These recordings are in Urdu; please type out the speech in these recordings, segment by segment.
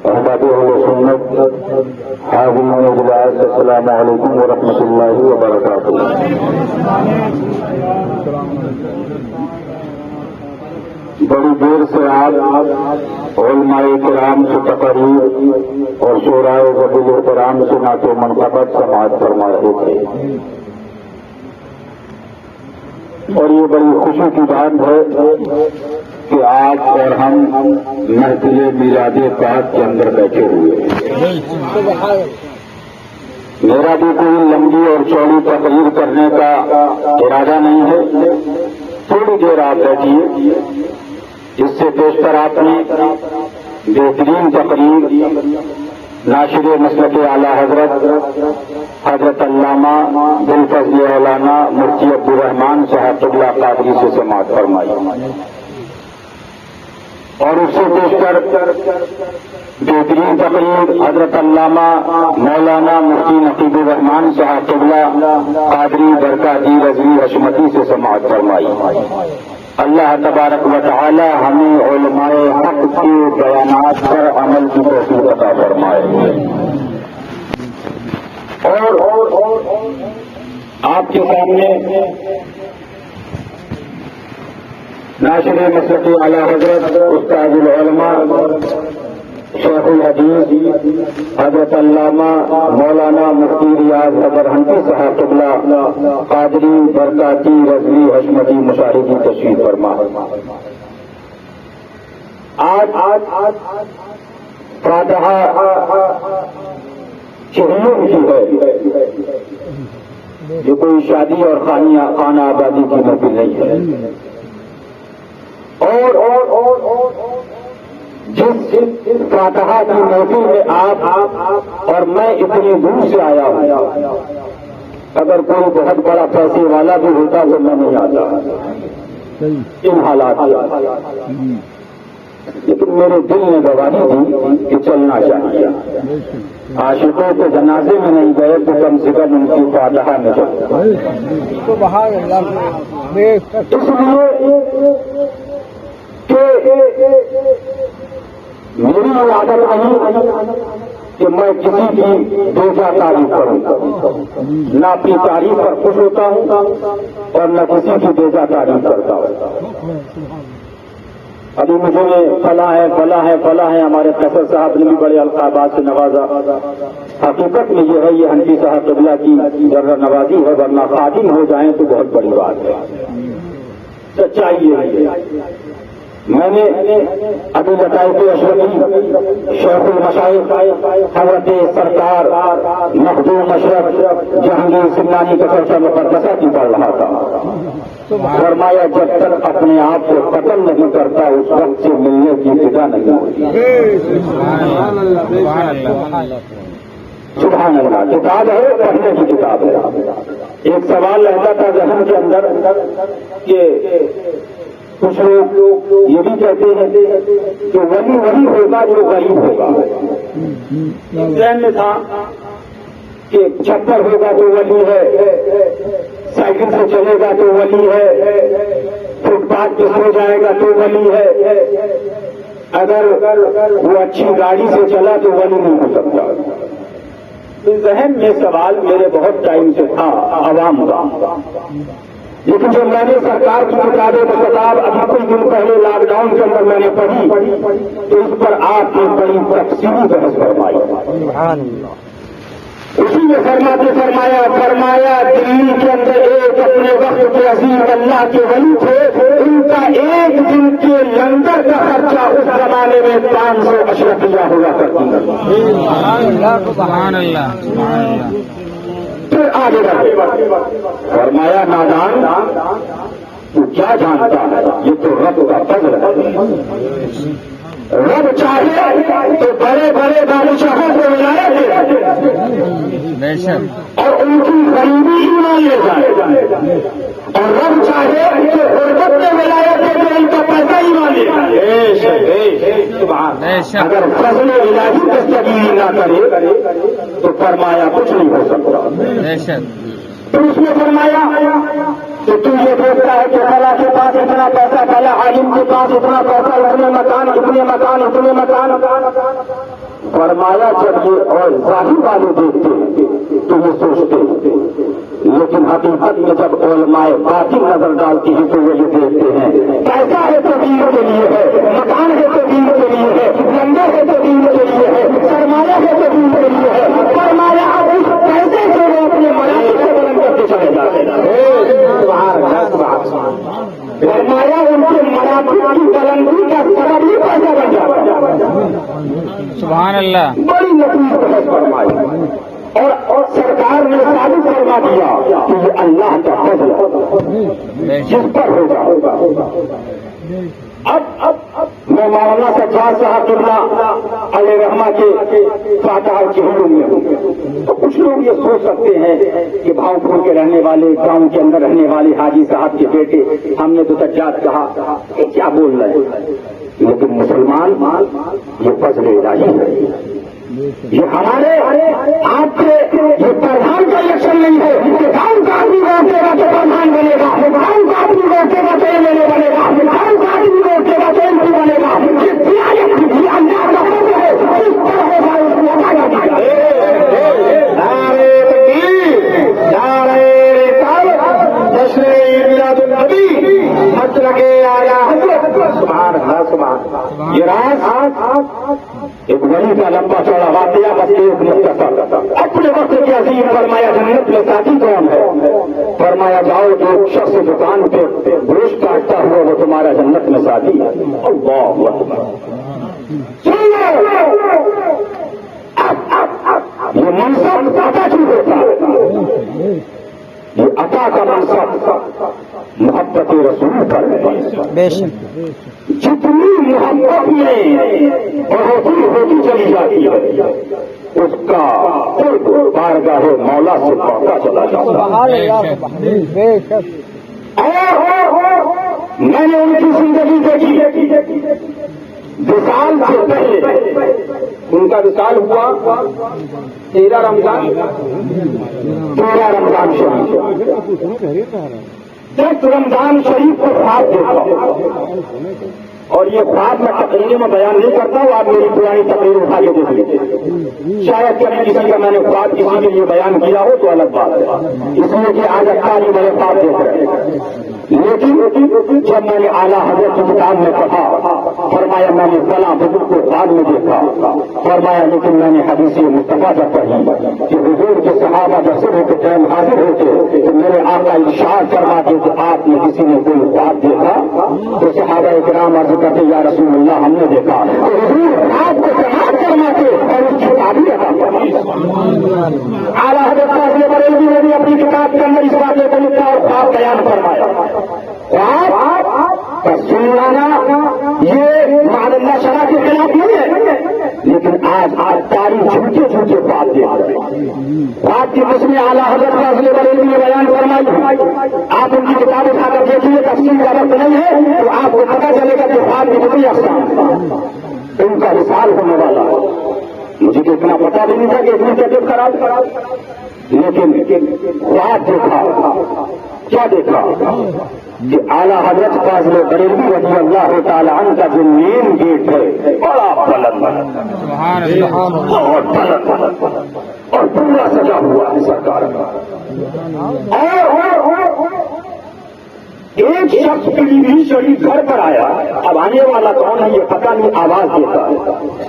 احباب اہل سنت حاضرین اجلاس، السلام علیکم ورحمۃ اللہ وبرکاتہ۔ بڑی دیر سے آپ علماء کرام سے تقریر اور شورائے ذوی الاحترام سے نعت و منقبت سماعت فرما رہے تھے، اور یہ بڑی خوشی کی بات ہے کہ آپ اور ہم محفل میلاد پاک کے اندر بیٹھے ہوئے ہیں۔ میرا بھی کوئی لمبی اور چوڑی تقریر کرنے کا ارادہ نہیں ہے، تھوڑی دیر آپ بیٹھیے۔ اس سے بیشتر آپ نے بہترین تقریر ناشر مسلک اعلی حضرت علامہ بالفضل مولانا مفتی عبدالرحمان صاحب قبلہ قادری سے سماعت فرمائی، اور اس سے بیشتر بہترین تقریر حضرت علامہ مولانا مفتی نقیب الرحمان صاحب قبلہ قادری برکاتی رضوی حشمتی سے سماعت فرمائی۔ اللہ تبارک و تعالی ہمیں علماء حق کے بیانات پر عمل کی توفیق عطا فرمائے۔ اور آپ کے سامنے ناشر مسلک اعلی حضرت استاد العلماء شیخ الحدیث حضرت علامہ مولانا مفتی ریاض حیدر حنفی صاحب قبلہ قادری برکاتی رضوی حشمتی مشاہدی تشریف فرما۔ آج فاتحہ چہلم کی ہے، جو کوئی شادی اور خانہ آبادی کی محفل نہیں ہے، اور جس فاتحہ کی محفل میں آپ اور میں اتنی دور سے آیا ہوں، اگر کوئی بہت بڑا پیسے والا بھی ہوتا تو میں نہیں آتا ان حالات میں، لیکن میرے دل نے گواہی دی کہ چلنا چاہیے۔ عاشقوں کے جنازے میں نہیں گئے تو کم سے کم ان کی فاتحہ میں جاؤ۔ اس لیے میری عادت نہیں کہ میں کسی کی بیجا تعریف کروں، نہ اپنی تعریف پر خوش ہوتا ہوں اور نہ کسی کی بیجا تعریف کرتا ہوں۔ ابھی مجھے فلاں ہے فلاں ہے فلاں ہے، ہمارے فیصل صاحب نے بھی بڑے القابات سے نوازا۔ حقیقت میں یہ ہے، یہ حنفی صاحب قبلہ کی ذرہ نوازی ہے، ورنہ خادم ہو جائیں تو بہت بڑی بات ہے۔ سچائی یہ ہے۔ میں نے ابھی لطائف اشرفی شیخ المشائخ حضرت سرکار مخدوم اشرف جہانگیر سمنانی کا چرچا مقدسہ کی پڑھ رہا تھا، فرمایا جب تک اپنے آپ کو قتل نہیں کرتا اس وقت سے ملنے کی فضا نہیں ہوتی۔ سبحان اللہ، کتاب ہے، پڑھنے کی کتاب ہے۔ ایک سوال رہتا تھا ذہن کے اندر کہ کچھ لوگ یہ بھی کہتے ہیں کہ ولی وہی ہوگا جو غریب ہوگا۔ ذہن میں تھا کہ چھپر ہوگا تو ولی ہے، سائیکل سے چلے گا تو ولی ہے، فٹ پاتھ پہ سو جائے گا تو ولی ہے، اگر وہ اچھی گاڑی سے چلا تو ولی نہیں ہو سکتا۔ ذہن میں سوال میرے بہت ٹائم سے تھا عوام کا، لیکن جب میں نے سرکار کی کتاب ابھی کچھ دن پہلے لاک ڈاؤن کے اندر میں نے پڑھی تو اس پر آپ نے بڑی تفصیلی بحث فرمائی۔ اسی میں فرمایا دلی کے اندر ایک اپنے وقت کے عظیم اللہ کے ولی تھے، ان کا ایک دن کے لنگر کا خرچہ اس زمانے میں 500 اشرفیہ ہوا کرتی ہے۔ پھر آگے بڑھے فرمایا نادان تو کیا جانتا ہے، یہ تو رب کا فضل ہے۔ رب چاہے تو بڑے بڑے بادشاہوں کو ولایت دے اور ان کی غریبی ایمان لے جائے، اور رب چاہے کہ غربت میں ولایت دے تو ان کا پیسہ ایمان لے جائے۔ اگر فضل الہی دستگیری نہ کرے تو فرمایا کچھ نہیں ہو سکتا۔ تو اس میں فرمایا کہ تم یہ دیکھتا ہے کہ فلاں کے پاس اتنا پیسہ، فلاں عالم کے پاس اتنا پیسہ، اتنے مکان اتنے مکان اتنے مکان، فرمایا جب یہ اور ظاہر والے دیکھتے ہیں تو یہ سوچتے ہیں، لیکن حقیقت میں جب علماء باطن نظر ڈالتی ہیں تو وہ یہ دیکھتے ہیں پیسہ ہے تو دین کے لیے ہے، مکان ہے تو دین کے لیے ہے، لنگر ہے تو دین کے لیے ہے، سرمایہ ہے تو دین کے لیے ہے، فرمایا اب اس پیسے سے وہ اپنے منافع سے بلند کرتے چلے جاتے ہیں، فرمایا ان کے منافع کی بلندی کا سبب ہی پیسہ بن جاتا ہے۔ سبحان اللہ۔ بڑی لطیف بحث فرمائی اور سرکار نے ثابت فرما دیا کہ یہ اللہ کا فضل ہے جس پر ہوگا۔ اب میں مولانا سجاد صاحب قبلہ علیہ رحمہ کے فاتحہ کے حکم میں ہوں تو کچھ لوگ یہ سوچ سکتے ہیں کہ بھاؤ پور کے رہنے والے، گاؤں کے اندر رہنے والے حاجی صاحب کے بیٹے، ہم نے تو سجاد کہا، یہ کیا بول رہے ہیں؟ لیکن مسلمان یہ فضل الہی ہے، یہ ہمارے آپ کے یہ پردھان کا الیکشن نہیں ہے کہ گاؤں کا آدمی روکے گا تو پردھان بنے گا، گاؤں کا آدمی روکے گا تو ایم ایل اے بنے گا، گاؤں کا آدمی روکے گا تو ایم پی بنے گا، یہ اللہ کا فضل ہے، اس پر ہوگا اس کو ادا کرنا ہے۔ نعرہ تکبیر، نعرہ رسالت، جشن عید میلاد النبی، مسلک اعلیٰ حضرت، سبحان اللہ سبحان اللہ۔ یہ راز ایک ولی کا لمبا چوڑا واقعہ بس ایک مختصر، اپنے وقت کے عظیم فرمایا جنت میں ساتھی کون ہے؟ فرمایا جاؤ جو شخص دکان پہ گوشت کاٹتا ہوا وہ تمہارا جنت میں ساتھی ہے۔ اللہ اکبر۔ یہ منصب عطا کیوں ہوتا ہے؟ یہ عطا کا منصب محبت رسول پر ہے۔ جتنی محبت میں بڑھوتری ہوتی چلی جاتی ہے اس کا بارگاہ مولا سے بڑھتا چلا جاتا ہے۔ میں نے ان کی زندگی دیکھی، وصال سے پہلے ان کا وصال ہوا 13 رمضان شریف، 10 رمضان شریف کو خواب دیکھا، اور یہ خواب میں تقریر میں بیان نہیں کرتا ہوں، آپ میری پرانی تقریر اٹھا کے دیکھ لیجیے، شاید کبھی کسی کا میں نے خواب کسی کے لیے بیان کیا ہو تو الگ بات ہے، اس لیے کہ آج اکثر میں خواب دیکھ رہے ہیں۔ لیکن جب میں نے اعلیٰ حضرت کی کتاب میں پڑھا، فرمایا میں نے فلاں بزرگ کو خواب میں دیکھا، فرمایا لیکن میں نے حدیث مصطفیٰ جب پڑھی کہ حضور کے صحابہ جب صبح کے ٹائم حاضر ہوتے تو میرے آقا ارشاد فرماتے کہ آپ نے کسی نے کوئی خواب دیکھا تو صحابہ کرام عرض کرتے یا رسول اللہ ہم نے دیکھا، تو حضور آپ کو سماعت فرماتے اور اس کی تعبیر عطا فرماتے۔ اعلیٰ حضرت فاضل بریلوی نے بھی اپنی کتاب کے اندر اس واقعے کو لکھا اور خواب بیان فرمایا۔ خواب سنانا یہ معاذ اللہ شرع کے خلاف نہیں ہے، لیکن آج تاریخ جھوٹے خواب دیکھ رہے ہیں۔ خواب کی قسمیں اعلیٰ حضرت فاضل بریلوی نے بیان فرمائی، آپ ان کی کتاب اٹھا کر دیکھیے، تفصیل کا وقت نہیں ہے تو آپ کو پتا چلے گا کہ خواب کی کتنی اقسام ان کا وصال ہونے والا ہے۔ مجھے تو اتنا پتا بھی نہیں تھا کہ اتنی طبیعت خراب، لیکن خواب دیکھا، کیا دیکھا کہ اعلیٰ حضرت فاضل بریلوی رضی اللہ تعالی عنہ کا جو مین گیٹ ہے بڑا بلند اور پورا سجا ہوا ہے سرکار کا، اور ایک شخص بھی شریف گھر پر آیا، اب آنے والا کون ہے یہ پتہ نہیں، آواز دیتا ہے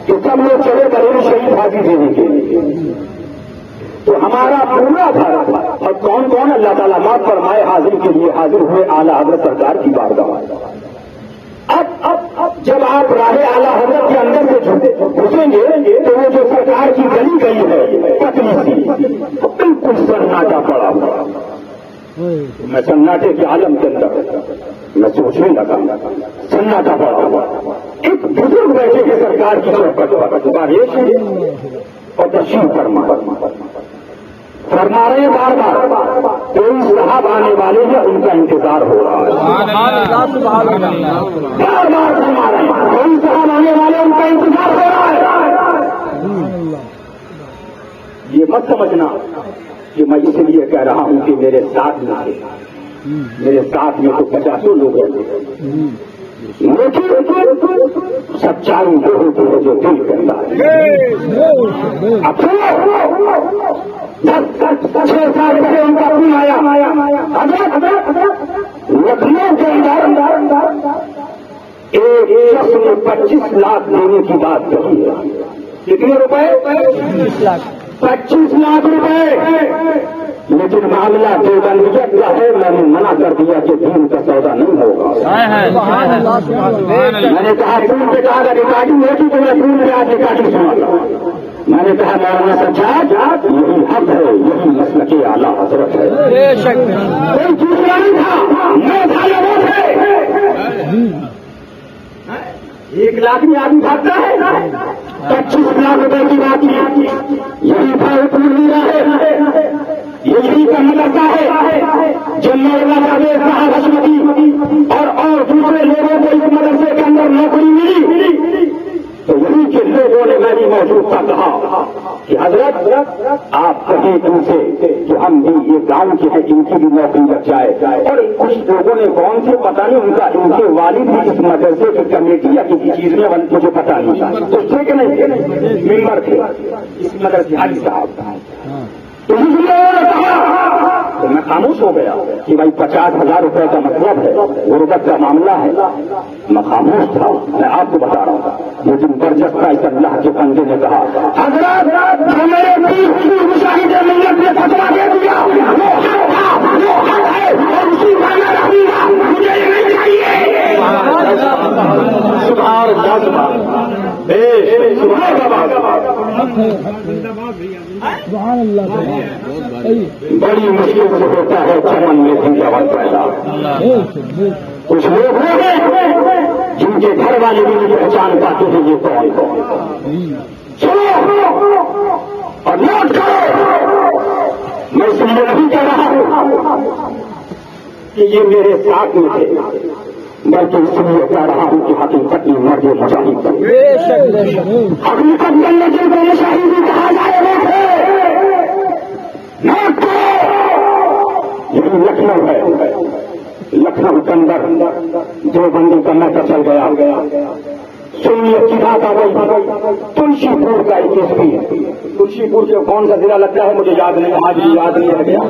کہ سب لوگ چلے بریلوی شریف حاضر دینے کے لیے، تو ہمارا پورا گھر اور کون کون اللہ تعالیٰ مات فرمائے حاضر کے لیے حاضر ہوئے اعلیٰ حضرت سرکار کی بارگاہ۔ اب جب آپ راہ اعلیٰ حضرت کے اندر سے گھسیں گے تو وہ جو سرکار کی گلی گئی ہے پتلی سی، بالکل سناٹا پڑا ہوا، میں سناٹے کے عالم کے اندر میں سوچنے لگا، سناٹا پڑا ہوا، ایک بزرگ بیٹھے کہ سرکار کی صحبت بارش اور تشریف فرما رہے ہیں، بار بار کوئی صاحب آنے والے ہیں ان کا انتظار ہو رہا ہے، بار بار فرما رہے ہیں کوئی صاحب آنے والے ان کا انتظار ہو رہا ہے۔ یہ مت سمجھنا کہ میں اس لیے کہہ رہا ہوں کہ میرے ساتھ میں تو 50 لوگ رہتے ہیں، لیکن سچائی وہ ہوتی ہے جو دل کے اندر اب 6 سال پہلے ان کا فون آیا لکھنؤ کے اندر ایک شخص نے 25 لاکھ دینے کی بات کہی ہے. کتنے روپے؟ 25 لاکھ روپے. لیکن معاملہ دیوبندیت کا ہے. میں نے منع کر دیا کہ دین کا سودا نہیں ہوگا. میں نے کہا فون پہ کہا ریکارڈنگ ہوگی تو میں فون پہ آج ریکارڈنگ سنا تھا. میں نے کہا مولانا سجاد یہی حق ہے, یہی مسلک اعلیٰ حضرت ہے. کوئی دوسرا نہیں تھا, میں تھا یا وہ تھے. 1 لاکھ میں آدمی بھاگتا ہے. 25 لاکھ روپے کی بات یہی پھل میرا ہے, یہی کا مدرسہ ہے. جب مولانا صاحب حشمتی اور دوسرے لوگوں کو اس مدرسے کے اندر نوکری ملی تو یہی کے لوگوں نے میری موجود تھا کہا کہ حضرت آپ کہیں ان سے کہ ہم بھی یہ گاؤں کے ہیں, ان کی بھی نوکری لگ جائے. اور کچھ لوگوں نے کون سے پتا نہیں ان کے والد بھی اس مدرسے کی کمیٹی یا کسی چیز میں مجھے پتا نہیں تو تھے کہ نہیں ممبر تھے اس مدرسے حاجی صاحب. تو اس لیے تو میں خاموش ہو گیا کہ بھائی 50,000 روپے کا مطلب ہے, غربت کا معاملہ ہے. میں خاموش تھا, میں آپ کو بتا رہا ہوں. لیکن برجستہ اس اللہ کے بندے نے کہا حضرت مشاہد ملت نے فتوا دے دیا مجھے یہ نہیں چاہیے. بڑی مشکل سے ہوتا ہے چمن میں دل پیدا. کچھ لوگ ہیں جن کے گھر والے بھی نہیں پہچان پاتے ہیں یہ کون. چلو اور نوٹ کرو, میں اس لیے نہیں کہہ رہا ہوں کہ یہ میرے ساتھ میں تھے, بلکہ اس لیے کہہ رہا ہوں کہ حقیقت میں مرد مجاہد حقیقت میں جن کو مشاہدی کہا جائے وہ تھے. نوٹ کرو یہی لکھنؤ ہے. لکھنؤ کے اندر دیوبندی کا میٹر چل گیا. سنیت کی بات آ گئی. تلسی پور کا ایک کیس بھی ہے. تلسی پور سے کون سا ضلع لگتا ہے مجھے یاد نہیں, آج بھی یاد نہیں رہ گیا.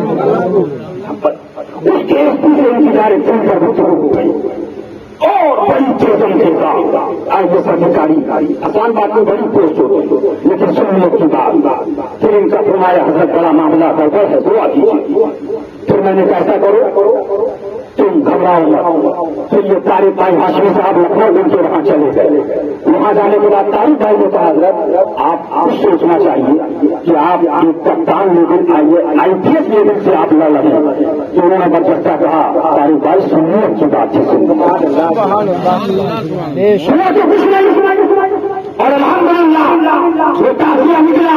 اس کیس کی سے انتظار پر گفتگو ہو گئی اور بڑی چیزن کے ساتھ آئی ایس ادھیکاری آسان بات میں بڑی پوسٹ ہوتی, لیکن سنیت کی بات. پھر ان کا فرمایا حضرت بڑا معاملہ گڑبڑ ہے, دعا کیجیے. پھر میں نے کیسا کرو تم گھبراؤ مت. پھر یہ سارے بھائی ہاشمی صاحب لکھنؤ ان کے وہاں چلے گئے. وہاں جانے کے بعد طارق بھائی نے کہا حضرت آپ سوچنا چاہیے کہ آپ ایک کپتان لیول IPS لیول سے آپ لڑ رہے ہیں. تو انہوں نے برجستہ کہا طارق بھائی سنیت کی بات ہے, سنا تو کچھ نہیں. اور الحمدللہ وہ تعزیہ نکلا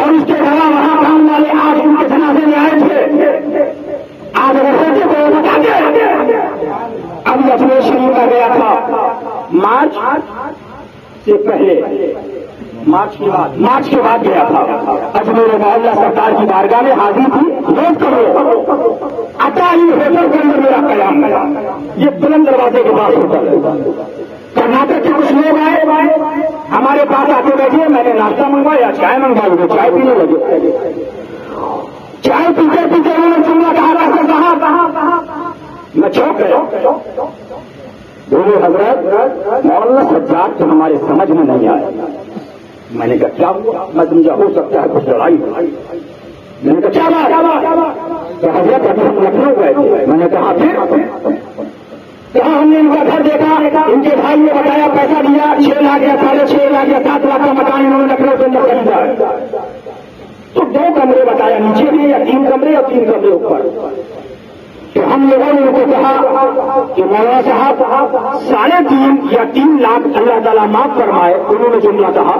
اور اس کے علاوہ وہاں کام والے آج ان کے جنازے میں آئے تھے. آج رہتے تھے بتا دیں ابھی اجمیر شریف کا گیا تھا مارچ سے پہلے, مارچ کے بعد گیا تھا. اجمیر محلہ سرکار کی بارگاہ میں حاضری تھی. نوٹ کرو اٹائی ہوٹل کے اندر میرا قیام ہے. یہ بلند دروازے کے پاس ہوٹل ہے. کرناٹک کے کچھ لوگ آئے ہمارے پاس آتے بیٹھے. میں نے ناشتہ منگوایا, چائے منگوائی, وہ چائے پینے لگے. چائے پیتے پیتے انہوں نے جملہ کہا میں چوک گیا. بولے حضرت مولانا سجاد تو ہمارے سمجھ میں نہیں آیا. میں نے کہا کیا ہوا؟ میں سمجھا ہو سکتا ہے کچھ لڑائی. میں نے کہا کیا بات؟ تو حضرت ابھی ہم لکھنؤ گئے تھے. میں نے کہا پھر کہاں ہم نے ان کا گھر دیکھا, ان کے بھائی نے بتایا پیسہ دیا 6 لاکھ یا 6.5 لاکھ یا 7 لاکھ کا مکان انہوں نے لکھنؤ کے اندر خریدا. تو 2 کمرے بتایا نیچے میں یا 3 کمرے یا 3 کمرے اوپر. تو ہم لوگوں نے ان کو کہا کہ مولانا صاحب 3.5 یا 3 لاکھ اللہ تعالیٰ معاف فرمائے. انہوں نے جملہ کہا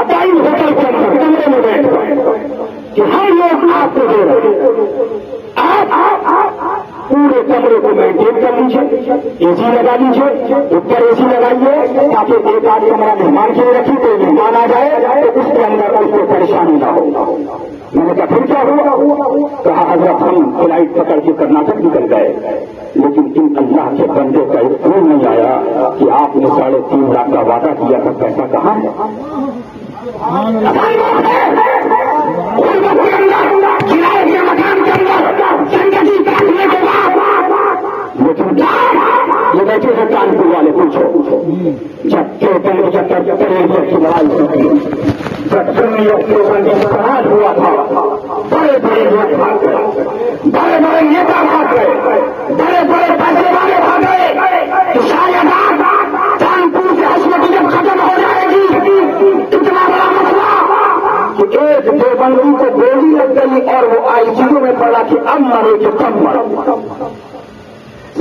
اٹائی ہوٹل کے اندر کمرے میں بیٹھ گئے کہ ہم لوگ آپ کو دے رہے ہیں, آپ پورے کمرے کو مینٹین کر لیجیے, اے سی لگا لیجیے, اوپر اے سی لگائیے تاکہ 1 آدھ کمرہ مہمان کے لیے رکھی, کوئی مہمان آ جائے تو اس کے اندر اس کو پریشانی نہ ہو. میں نے کہا پھر کیا ہوا؟ کہا حضرت ہم فلائٹ پکڑ کے کرناٹک نکل گئے، لیکن ان اللہ کے بندے کا ایک فون نہیں آیا کہ آپ نے 3.5 لاکھ کا وعدہ کیا تھا، پیسہ کہاں ہے؟ یہ بیٹھے ہیں کانپور والے، پوچھو جب سوال ہوا تھا، بڑے بڑے لوگ بھاگ گئے، بڑے بڑے نیتا بھاگ گئے، بڑے بڑے پیسے والے بھاگ گئے، تو شاید کانپور سے عصمت جب ختم ہو جائے گی، اتنا بڑا مسئلہ کہ ایک دیوبندی کو گولی لگ گئی اور وہ ICU میں پڑا کہ اب مرے کہ کب مرے،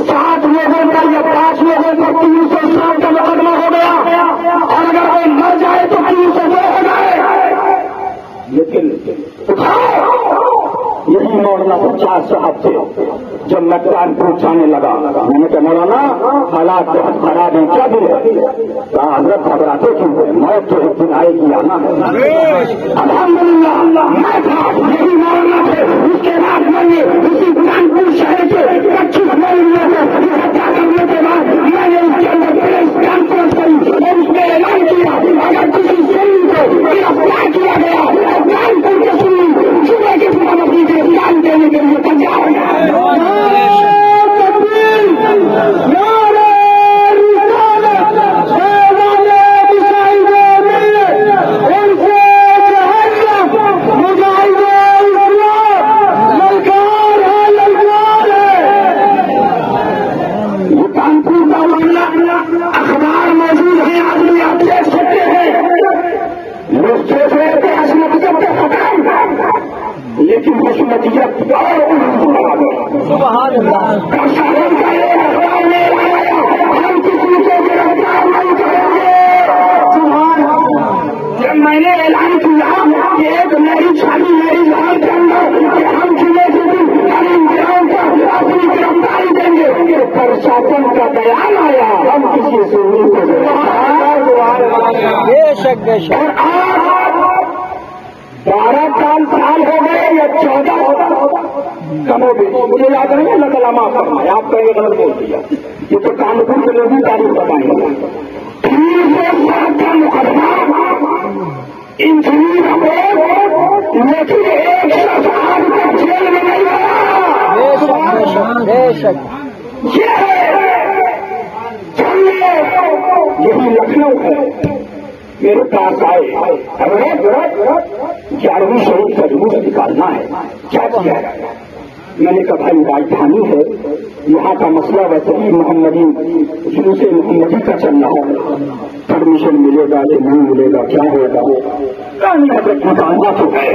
7 لوگوں کا یا 5 لوگوں کا 300 کا مقدمہ ہو گیا، اور اگر کوئی مر جائے تو 302 ہو جائے، لیکن یہی مولانا 50 صاحب تھے۔ جب میں کانپور جانے لگا، میں نے کہا مولانا حالات بہت خراب ہیں، کیا بھی ہے؟ کہا حضرت گھبراتے کیوں ہے؟ موت تو ایک دن آئے گی، آنا ہے۔ الحمدللہ میں تھا، یہی مولانا تھے، اس کے بعد میں نے اسی کانپور شہر کے 25 مہینوں کو ہتیا کرنے کے بعد میں نے اس کے اندر پریس کانفرنس کری اور اس میں اعلان کیا اگر کسی سنی کو گرفتار کیا گیا اور کانپور کے سنی صبح کے سلامتی کے اسلام دینے کے لیے تیار ہے۔ اخبار موجود ہیں، آدمی آپ دیکھ سکتے ہیں، لوگ سوچ رہے تھے عصمتیت کا ختم، لیکن عصمتیت سبحان اللہ، ہم کسی کو گرفتار نہیں کریں گے۔ جب میں نے اعلان کیا کہ ایک نئی شادی میری لاؤں کے اندر کہ ہم چلے سے دن گراؤں کا اپنی گرفتاری دیں گے، پرشاسن کا بیان آیا، ہم کسی سے نہیں کریں گے۔ بے شک بے شک، اور آج 12 سال ہو گئے یا 14 کم ہو گئی، مجھے یاد نہیں، اللہ تعالیٰ معاف فرمائے، آپ کہیں گے غلط بول دیا، یہ تو کانپور کے لوگ ہی تعریف بتائیں گے۔ 300 کا مقدمہ انجینئر کو، لیکن ایک شخص آج تک جیل میں نہیں گیا۔ بے شک بے شک، یہی لکھنؤ ہے، میرے پاس آئے، 11ویں شریف کا جلوس نکالنا ہے، کیا کیا ہے؟ میں نے کہا بھائی راجدھانی ہے، یہاں کا مسئلہ ویسے ہی محمدی جلوس محمدی کا چلنا ہے، پرمیشن ملے گا کہ نہیں ملے گا، کیا ہوگا؟ حضرت نکالنا تو ہے،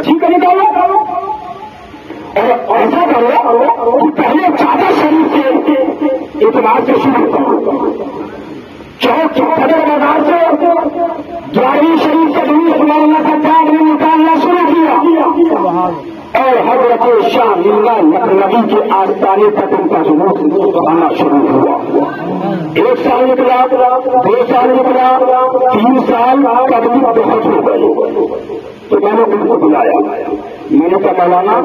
ٹھیک ہے نکالو، اور ایسا کرو پہلے چادر شریف کے اعتبار سے شروع کرو، چوک صدر بازار سے 11ویں شریف کا جلوس مولانا سرکار نے نکالنا شروع کیا، اور حضرت شاہ ملا لکھنوی کے آستانے تک ان کا جلوس آنا شروع ہوا۔ 1 سال نکلا، 2 سال نکلا، 3 سال قدمی بہت ہو گئی، تو میں نے ان کو بلایا، میں نے کہا مولانا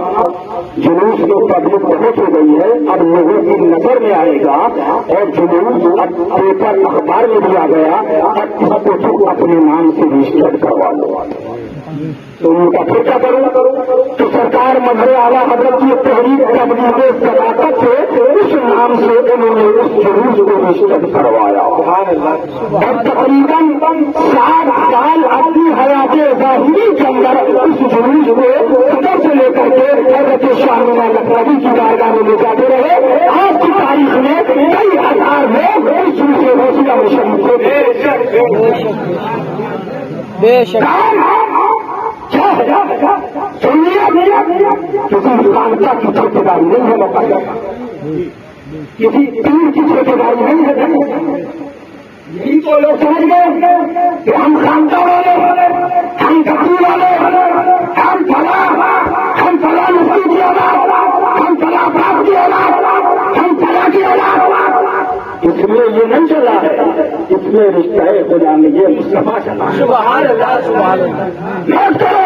جلوس میں پبلک بہت ہو گئی ہے، اب لوگوں کی نظر میں آئے گا اور جلوس اب پیپر اخبار میں دیا گیا، اب اس کو اپنے نام سے رجسٹر کروا لو، تو ان کا پھر کیا کروں؟ تو سرکار مظہر اعلیٰ حضرت کی تحریک تبلیغ صداقت سے اس نام سے انہوں نے اس جلوس کو رجسٹر کروایا، اور تقریباً 7 سال اپنی حیات ظاہری کے اندر اس جلوس کو صدر سے لے کر کے حضرت شاہ ملا لکھنوی کی بارگاہ میں لے جاتے رہے۔ آج کی تاریخ میں کئی ہزار لوگ اس جلوس سے وسیلہ میں شریک ہوتے بے شک، کسی خانقاہ کی ٹھیکے داری نہیں ہے، موقع کسی پیر کی ٹھیکے داری نہیں ہے، جن کو لوگ سمجھ گئے کہ ہم خانقاہ والے، ہم کپور والے، ہم فلاں مفتی کی اولاد، ہم فلاں باپ کی اولاد، ہم فلاں کی اولاد، اس میں یہ نہیں چلا ہے، اس میں رشتہ خدا میں یہ مصطفیٰ چلا ہے۔ سبحان اللہ سبحان اللہ، نوٹ کرو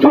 2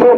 2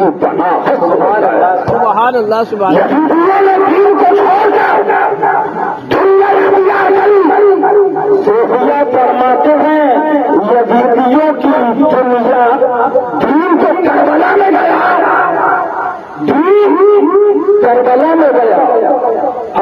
یہ بنا ہے. سبحان اللہ سبحان اللہ. یہودیوں نے دین کو چھوڑ کر دنیا اختیار کری. صوفیہ فرماتے ہیں یزیدیوں کی دنیا دین کو کربلا میں گیا, دین کربلا میں گیا,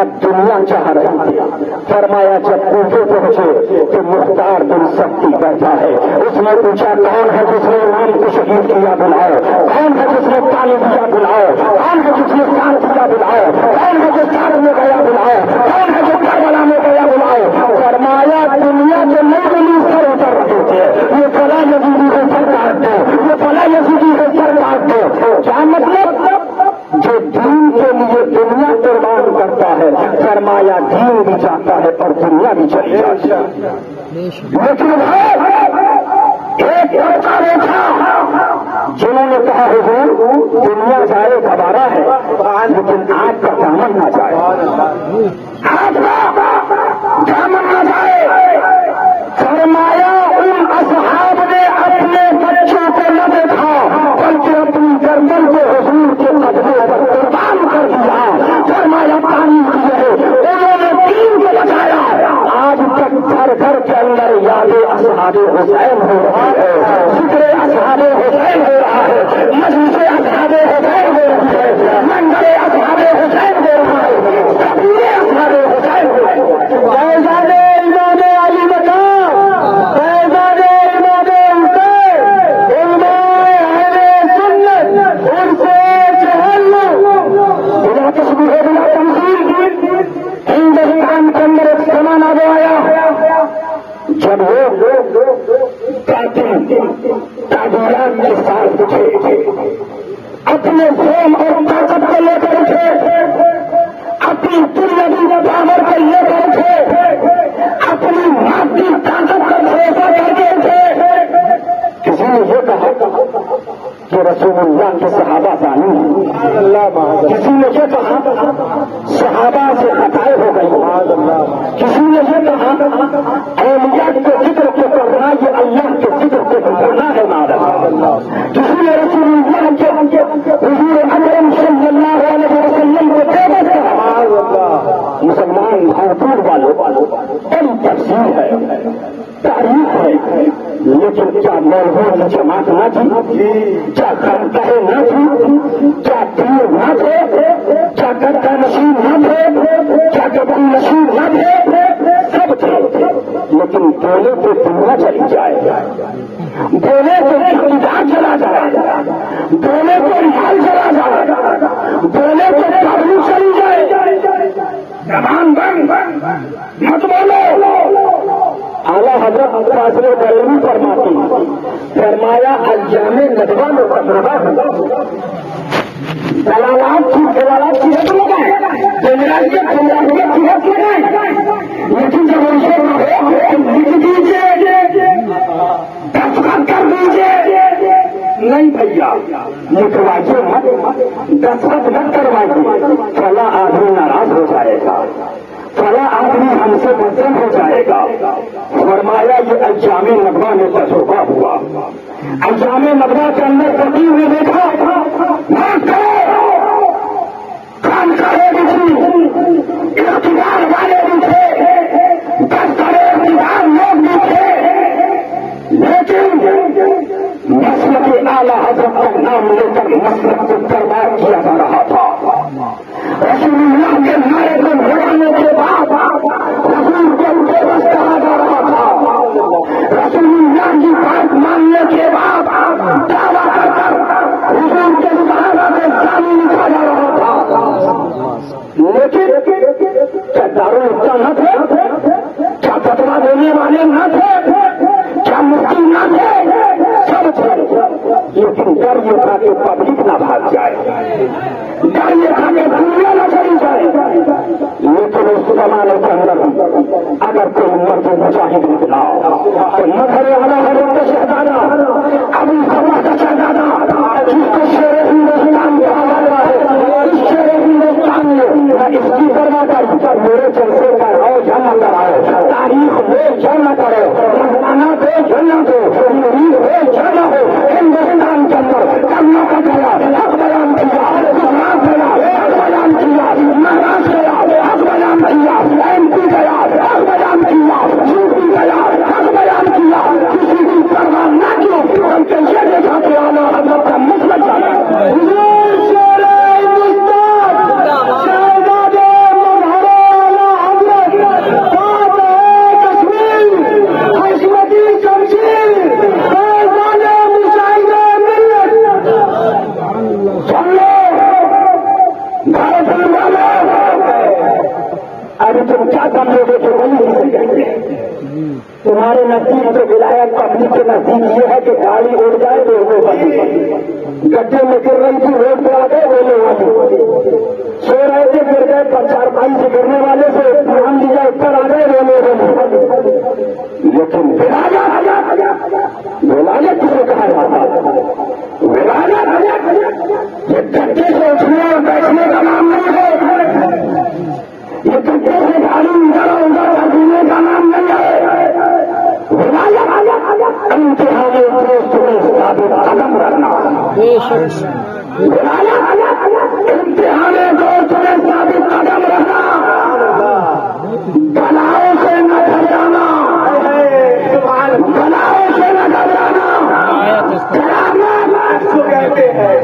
اب دنیا چاہ رہی تھی. فرمایا جب کوفے پہنچے تو مختار بن سختی بیٹھا ہے. اس نے پوچھا کون ہے جس نے امام کو شہید کیا, بلاؤ. کون ہے جس نے پانی دیا, بلاؤ. کون ہے جس نے ساتھ دیا, بلاؤ. کون ہے جو ساتھ میں گیا, بلاؤ. کون ہے جو کربلا میں گیا, بلاؤ. فرمایا دنیا کے نئی نئی سر اتر رہے تھے. یہ فلاں یزیدی ہے سر کاٹ دو, یہ فلاں یزیدی ہے سر کاٹ دو. کیا مطلب؟ جو دین کے لیے دنیا قربان کرتا ہے, فرمایا دین بھی جاتا ہے اور دنیا بھی چلی جاتی ہے. لیکن ایک طبقہ دیکھا جنہوں نے کہا حضور دنیا جائے گوارا ہے لیکن آج کا دامن نہ جائے, آج کا دامن نہ جائے. فرمایا ان اصحاب نے اپنے بچوں کو نہ دیکھا بلکہ اپنی گردن کو حضور کے قدموں پر قربان کر دیا. فرمایا تاریخ ہے انہوں نے دین کو بچایا. آج تک گھر گھر کے اندر یاد اصحاب حسین ہو رہا ہے, ذکر اصحاب حسین ہو رہا ہے, مجلس اصحاب حسین ہو رہی ہے, منظر اصحاب حسین ہو رہا ہے, سبیر اصحاب حسین ہو رہا ہے. فیضان امام علی مقام, فیضان امام حسین, علماء اہل سنت, ان سے بلا تشبیہ بلا تمثیل ہندوستان کے اندر ایک زمانہ وہ آیا جب وہ تعبیرات کے ساتھ اٹھے, اپنے فون اور طاقت کو لے کر اٹھے, اپنی دنیاوی پاور کو لے کر اٹھے, اپنی مادی طاقت کا بھروسہ کر کے اٹھے. کسی نے یہ کہا کہ رسول اللہ کے صحابہ ظالم ہیں, کسی نے یہ کہا صحابہ سے خطائیں ہو گئی, کسی نے یہ کہا اولیاء کے ذکر کو کرنا یہ اللہ کے ذکر کو کرنا ہے معذ. کسی نے رسول اللہ کے حضور اکرم صلی اللہ علیہ وسلم کو بےبس کہا. مسلمان حضور والوں بڑی تفصیل ہے, تاریخ ہے, لیکن کیا مولویوں کی جماعت نہ تھی, کیا خانقاہ نہ تھی, کیا پیر نہ تھے, کیا گدا نشین نہ تھے, کیا گبن نشین نہ تھے, سب تھے. لیکن بولے تو دنیا چلی جائے, بولے تو اقتدار چلا جائے, بولے تو مال چلا جائے, بولے تو پبلک چلی جائے. زبان بند, مت بولو. اعلیٰ حضرت فاضل بریلوی فرماتی, فرمایا ایام ندوہ میں تجربہ ہوا, دلالات کی حد لگائے, جمہوریت کی حد لگائے, لیکن جب ان سے لکھ دیجیے, دستخط کر دیجیے, نہیں بھیا لکھوائیے مت, دستخط مت کروائیے, فلاں آدمی ناراض ہو جائے گا, فلاں آدمی ہم سے بدتر ہو جائے گا. فرمایا یہ ایام ندوہ میں تجربہ ہوا. ایام ندوہ کے اندر فقیر نے دیکھا خانقاہیں بھی تھی, اقتدار والے بھی تھے, 10 بڑے اقتدار لوگ بھی تھے, لیکن مسلک اعلیٰ حضرت کا نام لے کر مسلک کو برباد کیا جا رہا تھا. رسول اللہ کے نعرے کو لگانے کے بعد رسول کو بےبس کہا جا رہا تھا. رسول اللہ کی بات ماننے کے بعد دعویٰ کر کر رسول کے صحابہ کو ظالم لکھا جا رہا تھا. لیکن کیا دارالفتہ نہ تھے, کیا فتویٰ دینے والے نہ تھے, کیا مفتی نہ تھے, سب تھے. لیکن ڈر یہ تھا کہ پبلک نہ بھاگ جائے, ڈر یہ تھا کہ دنیا نہ چلی جائے. لیکن اس زمانے کے اندر اگر کوئی مرد مجاہد نکلا تو مظہر اعلیٰ حضرت کا شہزادہ, ابو خبر کا شہزادہ, جس کو شیر ہندوستان کہا جاتا ہے, اس شیر ہندوستان میں اس کی فرماتا میرے جلسے کا رو جمع کرائے, تاریخ میں جمع کرو, مہمانہ دے جمع دو, مرید ہو جمع ہو, ہندوستان کے اندر کرنا کا لیکن کیا کر لوگے کہ وہی کہتے ہیں تمہارے نزدیک تو ولایت پبلک کے نزدیک یہ ہے کہ گاڑی اڑ جائے تو وہ بنی گڈھے میں گر رہی تھی روڈ پہ آ گئے وہ لوگ سو رہے تھے گر گئے پر چارپائی سے گرنے والے سے نام لیا اوپر آ گئے وہ لوگ لیکن ولایت کسے کہا جاتا ہے؟ ولایت یہ گڈھے سے اٹھنے اور بیٹھنے کا نام نہیں ہے، یہ گڈھے سے گاڑی ادھر ادھر پینے کا نام نہیں ہے۔ ولایت امتحان دوست میں ثابت قدم رکھنا، امتحان دوست میں ثابت قدم رکھنا، بلاؤں سے نہ گھبرانا، بلاؤں سے نہ گھبرانا، کہتے ہیں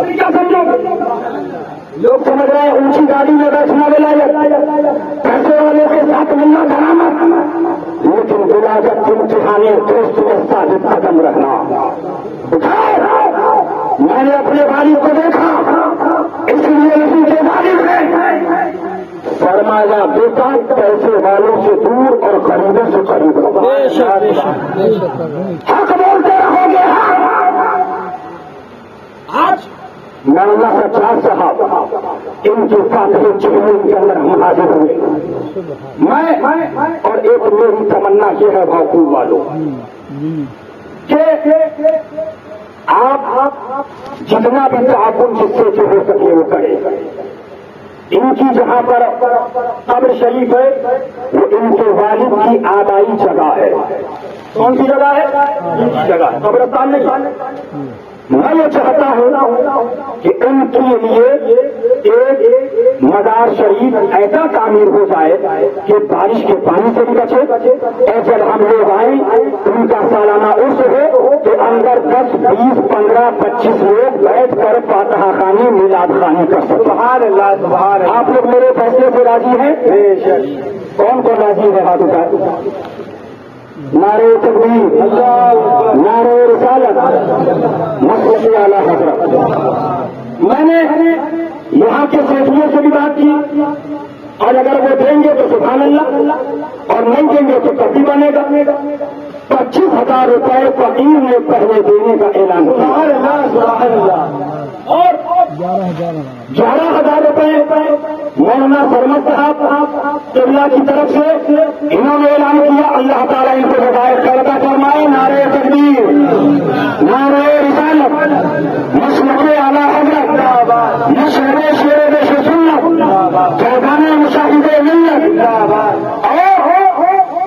کیا سمجھو لوگ سمجھ رہے ہیں اونچی گاڑی میں بیٹھنا ولایت، پیسے والے کے ساتھ ملنا کرامت، لیکن ولایت امتحان دوست میں ثابت قدم رکھنا۔ میں نے اپنے والد کو دیکھا، اس لیے اسی کے والد نے فرمایا بیٹا پیسے والوں سے دور اور غریبوں سے قریب رہو، حق بولتے رہو گے۔ آج مولانا سجاد صاحب ان کے فاتح چہرے کے اندر ہم حاضر ہوئے، میں اور ایک میری تمنا یہ ہے بھاؤ والوں کہ آپ جتنا بھی تعاون جس سے جو ہو سکے وہ کرے۔ ان کی جہاں پر قبر شریف ہے وہ ان کے والد کی آبائی جگہ ہے۔ کون سی جگہ ہے؟ جگہ قبرستان نہیں۔ میں یہ چاہتا ہوں کہ ان کے لیے ایک مزار شریف ایسا تعمیر ہو جائے کہ بارش کے پانی سے بھی بچے، اور جب ہم لوگ آئیں ان کا سالانہ عرس ہو تو اندر 10 20 15 25 لوگ بیٹھ کر فاتحہ خوانی میلاد خوانی کر سکتے۔ سبحان اللہ سبحان اللہ۔ آپ لوگ میرے فیصلے سے راضی ہیں؟ کون کون راضی ہے؟ ہاتھ اٹھائے۔ نعرہ تکبیر، نعرہ رسالت، مسجد اعلیٰ حضرت۔ میں نے یہاں کے سیٹھیوں سے بھی بات کی اور اگر وہ دیں گے تو سبحان اللہ اور نہیں دیں گے تو کبھی بنے گا۔ 25,000 روپئے فقیر نے پہلے دینے کا اعلان کیا اور 11,000 روپئے مولانا سرمد صاحب قبلہ کی طرف سے انہوں نے اعلان کیا۔ اللہ تعالیٰ ان کو ہدایت کرتا فرمائے۔ نعرہ تکبیر، نعرہ رسالت، مسلک اعلیٰ حضرت، مشرق شیر بش سنت، فیضان مشاہد ملت۔ اور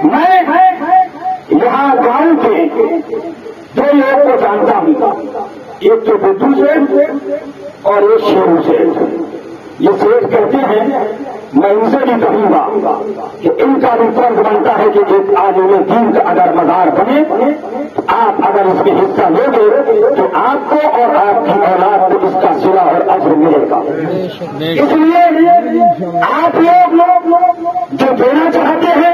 میں یہاں گاؤں کے دو لوگوں کو جانتا ہوں، ایک تو بدھو سے اور ایک شیرو سے۔ یہ سیٹ کہتے ہیں میں ان سے بھی کہوں گا کہ ان کا بھی فرض بنتا ہے کہ ایک عالم دین کا اگر مزار بنے آپ اگر اس میں حصہ لو گے تو آپ کو اور آپ کی اولاد کو اس کا صلہ اور اجر ملے گا۔ اس لیے آپ لوگ جو دینا چاہتے ہیں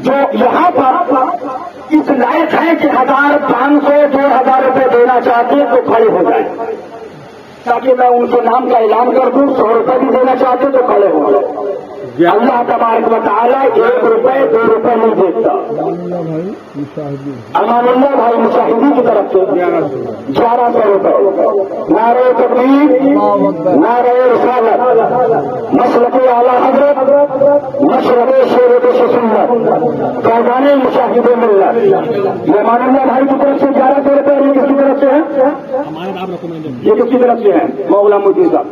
جو یہاں پر اس لائق ہے کہ 1000 500 2000 روپے دینا چاہتے ہیں تو کھڑے ہو جائیں تاکہ میں ان کے نام کا اعلان کر دوں۔ 100 روپے بھی دینا چاہتے تو کھڑے ہو جائیں۔ اللہ تبارک و تعالیٰ 1 روپے 2 روپے نہیں دیتا۔ امان اللہ بھائی مشاہدی کی طرف سے 1100 روپے۔ نعرہ تکبیر، نعرہ رسالت، مسلک اعلیٰ حضرت، مشرق شیر بش سنت، فیضان مشاہد ملت۔ یہ امان اللہ بھائی کی طرف سے 1100 روپے۔ یہ کس کی طرف سے ہے؟ یہ کس کی طرف سے ہے؟ مولا مودی صاحب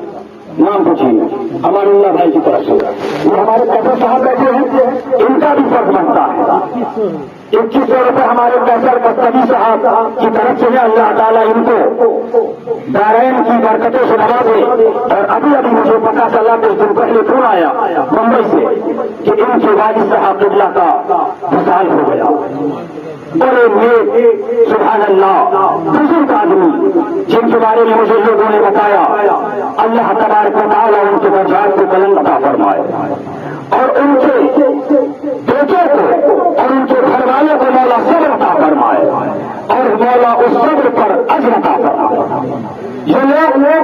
نام پوچھیے۔ امان اللہ بھائی کی طرف سے یہ ہمارے کیسر صاحب بیٹھے ہیں، ان کا بھی فرض بنتا ہے۔ 2100 روپے ہمارے کیسر کستگی صاحب کی طرف سے ہے۔ اللہ تعالیٰ ان کو دارین کی برکتوں سے نوازے۔ اور ابھی مجھے پتا چلا کچھ دن پہلے فون آیا ممبئی سے کہ ان کے والد صاحب قبلہ کا وصال ہو گیا۔ بڑے نیک سبحان اللہ بزرگ آدمی جن کے بارے میں مجھے لوگوں نے بتایا۔ اللہ تبارک و تعالیٰ ان کے درجات کو بلند عطا فرمائے اور ان کے بیٹوں کو اور ان کے گھر والوں کو مولا صبر عطا فرمائے اور مولا اس صبر پر اجر عطا فرمائے۔ یہ لوگ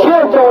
600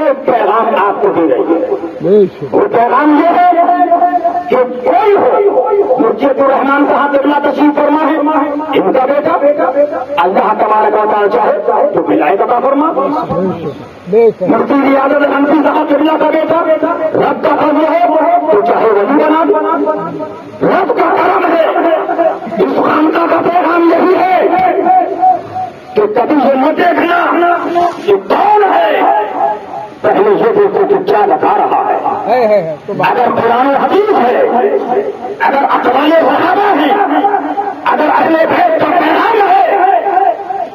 ایک پیغام آپ کو دے رہی ہے. وہ پیغام یہ ہے کہ کوئی ہو مرشد الرحمان صاحب قبلہ تشریف فرما ہے، ان کا بیٹا اللہ تبارک و تعالیٰ چاہے تو ولایت عطا فرما. مفتی ریاض الحنفی صاحب قبلہ کا بیٹا رب کا فضل ہے تو چاہے ولی بنا. رب کا کرم ہے. اس خانقاہ کا پیغام یہی ہے کہ کبھی یہ نہ دیکھنا کہ کون ہے، پہلے یہ دیکھو کہ کیا بتا رہا ہے. اگر قرآن حدیث ہے، اگر اقوال صحابہ ہیں، اگر اہل بیت کا پیغام ہے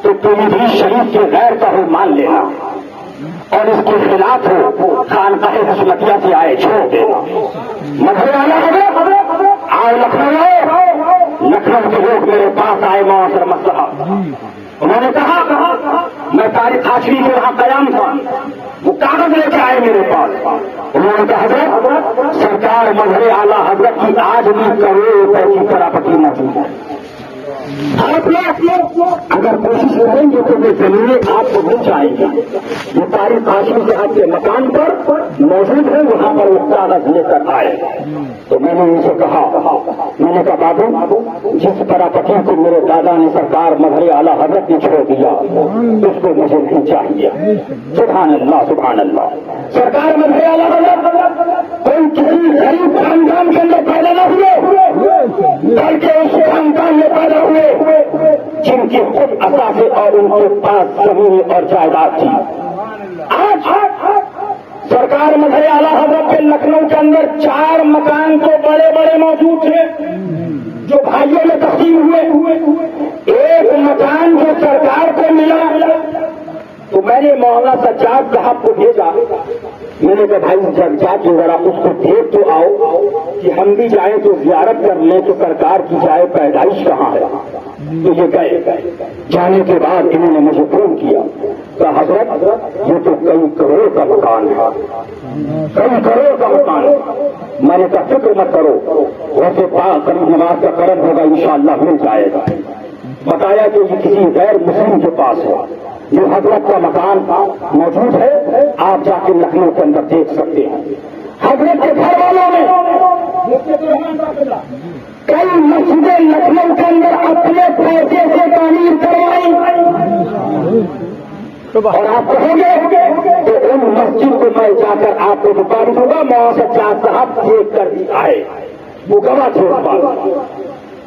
تو تم بھی شریف کے غیر کا ہو مان لینا اور اس کے خلاف ہو خانقاہ حسنیہ سے آئے چھوڑ دینا. مذہب آئے لکھنؤ کے لوگ میرے پاس آئے معاصر مسئلہ. انہوں نے کہا میں تاریخ حاشری کے وہاں قیام تھا، وہ کاغذ لے کے آئے میرے پاس. انہوں نے کہا حضرت سرکار مظہر اعلیٰ حضرت کی آج بھی کروڑ روپے کی پراپرٹی موجود ہے. آپ اگر کوشش کریں گے تو یہ زمینیں آپ کو مل جائیں گی. یہ تاریخ حاشری صاحب کے مکان پر موجود ہے، وہاں پر وہ کاغذ لے کر آئے. تو میں نے ان سے کہا، میں نے کہا بابو جس پراپرٹی کو میرے دادا نے سرکار مظہر اعلیٰ حضرت نے چھوڑ دیا اس کو مجھے نہیں چاہیے. سبحان اللہ سبحان اللہ. سرکار مظہر اعلیٰ حضرت کوئی کسی غریب خاندان کے اندر پیدا نہ ہوئے بلکہ اس خاندان میں پیدا ہوئے جن کی خود اثاثے اور ان کے پاس زمین اور جائیداد تھی. آج سرکار مظہر اعلیٰ حضرت کے لکھنؤ کے اندر 4 مکان تو بڑے بڑے موجود تھے جو بھائیوں میں تقسیم ہوئے. ایک مکان جو سرکار کو ملا تو میں نے مولانا سجاد صاحب کو بھیجا. میں نے کہا بھائی سجاد جو ذرا اس کو دیکھ تو آؤ کہ ہم بھی جائیں تو زیارت کر لیں تو سرکار کی جائے پیدائش کہاں ہے. تو یہ گئے. جانے کے بعد انہوں نے مجھے فون کیا کہ حضرت یہ تو کئی کروڑ کا مکان ہے، کئی کروڑ کا مکان ہے. میں نے کہا فکر مت کرو، ویسے قریب نماز کا کرم ہوگا انشاءاللہ مل جائے گا. بتایا کہ یہ کسی غیر مسلم کے پاس ہے. جو حضرت کا مکان موجود ہے آپ جا کے لکھنؤ کے اندر دیکھ سکتے ہیں. حضرت کے گھر والوں نے کئی مسجدیں لکھنؤ کے اندر اپنے پیسے سے تعمیر کروائی. اور آپ کہیں گے کہ ان مسجد کو میں جا کر آپ کو بتا دوں گا مولانا سجاد صاحب دیکھ کر بھی آئے، وہ گواہ تھے.